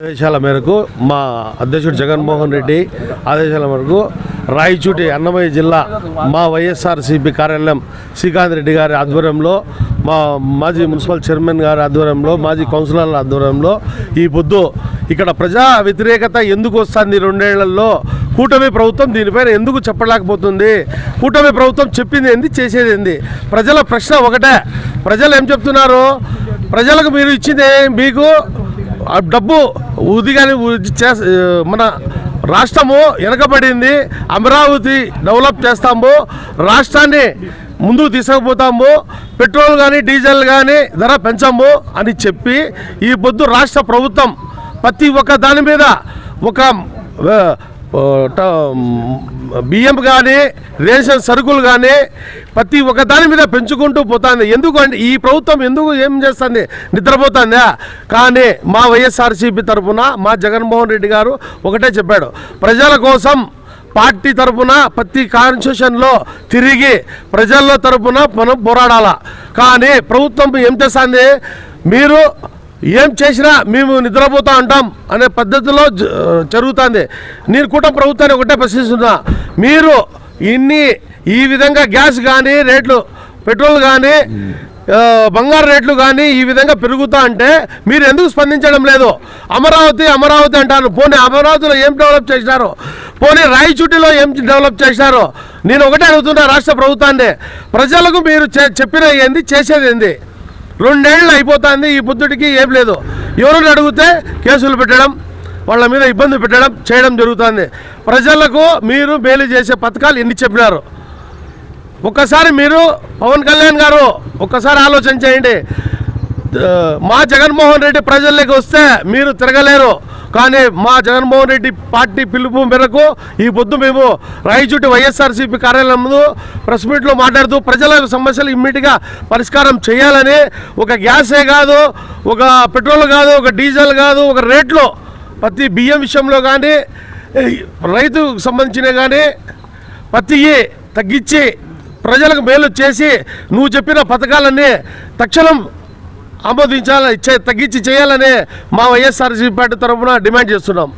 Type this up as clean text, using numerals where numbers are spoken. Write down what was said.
ఆదేశాల మేరకు మా అధ్యక్షుడు జగన్మోహన్ రెడ్డి ఆదేశాల మేరకు రాయచూటి అన్నమయ్య జిల్లా మా వైఎస్ఆర్సీపీ కార్యాలయం శ్రీకాంత్ రెడ్డి గారి ఆధ్వర్యంలో మా మాజీ మున్సిపల్ చైర్మన్ గారి ఆధ్వర్యంలో మాజీ కౌన్సిలర్ల ఆధ్వర్యంలో ఈ పొద్దు ఇక్కడ ప్రజా వ్యతిరేకత ఎందుకు వస్తుంది రెండేళ్లలో కూటమి ప్రభుత్వం దీనిపైన ఎందుకు చెప్పలేకపోతుంది కూటమి ప్రభుత్వం చెప్పింది ఏంది చేసేది ఏంది ప్రజల ప్రశ్న ఒకటే ప్రజలు ఏం చెప్తున్నారు ప్రజలకు మీరు ఇచ్చింది మీకు డబ్బు ఉదిగాని మన రాష్ట్రము వెనకబడింది అమరావతి డెవలప్ చేస్తాము రాష్ట్రాన్ని ముందుకు తీసుకుపోతాము పెట్రోల్ కానీ డీజిల్ కానీ ధర పెంచాము అని చెప్పి ఈ పొద్దు రాష్ట్ర ప్రభుత్వం ప్రతి ఒక్క దాని మీద ఒక బియ్యం కానీ రేషన్ సరుకులు కానీ ప్రతి ఒక్క దాని మీద పెంచుకుంటూ పోతుంది ఎందుకు అంటే ఈ ప్రభుత్వం ఎందుకు ఏం చేస్తుంది నిద్రపోతుందా కానీ మా వైఎస్ఆర్సీపీ తరఫున మా జగన్మోహన్ రెడ్డి గారు ఒకటే చెప్పాడు ప్రజల కోసం పార్టీ తరఫున ప్రతి కాన్స్టిట్యూషన్లో తిరిగి ప్రజల తరఫున మనం పోరాడాలా కానీ ప్రభుత్వం ఏం చేస్తుంది మీరు ఏం చేసినా మేము నిద్రపోతా ఉంటాం అనే పద్ధతిలో జరుగుతుంది నేను కూటమి ప్రభుత్వాన్ని ఒకటే ప్రశ్నిస్తున్నా మీరు ఈ విధంగా గ్యాస్ కానీ రేట్లు పెట్రోల్ కానీ బంగారు రేట్లు కానీ ఈ విధంగా పెరుగుతా అంటే మీరు ఎందుకు స్పందించడం లేదు అమరావతి అంటారు పోనీ అమరావతిలో ఏం డెవలప్ చేసినారు పోనీ రాయచూటిలో ఏం డెవలప్ చేసినారు నేను ఒకటే అడుగుతున్నా రాష్ట్ర ప్రభుత్వాన్ని ప్రజలకు మీరు చెప్పిన ఏంది చేసేది ఏంది 2 ఏళ్ళు అయిపోతుంది ఈ బుద్ధుడికి ఏం లేదు ఎవరిని అడిగితే కేసులు పెట్టడం వాళ్ళ మీద ఇబ్బంది పెట్టడం చేయడం జరుగుతుంది ప్రజలకు మీరు మేలు చేసే పథకాలు ఎన్ని చెప్పినారు ఒక్కసారి మీరు పవన్ కళ్యాణ్ గారు ఒక్కసారి ఆలోచన చేయండి మా జగన్మోహన్ రెడ్డి ప్రజల్లోకి వస్తే మీరు తిరగలేరు కానీ మా జగన్మోహన్ రెడ్డి పార్టీ పిలుపు మేరకు ఈ పొద్దు మేము రాయచూటి వైఎస్ఆర్సీపీ కార్యాలయం ముందు ప్రెస్ మీట్లో మాట్లాడుతూ ప్రజల సమస్యలు ఇమ్మీడియట్గా పరిష్కారం చేయాలని ఒక గ్యాసే కాదు ఒక పెట్రోల్ కాదు ఒక డీజిల్ కాదు ఒక రేట్లో ప్రతి బియ్యం విషయంలో కానీ రైతుకు సంబంధించిన కానీ ప్రతి తగ్గించి ప్రజలకు మేలు చేసి నువ్వు చెప్పిన పథకాలన్నీ తక్షణం ఆమోదించాలని తగ్గించి చేయాలని మా వైఎస్ఆర్సీపీ పార్టీ తరఫున డిమాండ్ చేస్తున్నాం.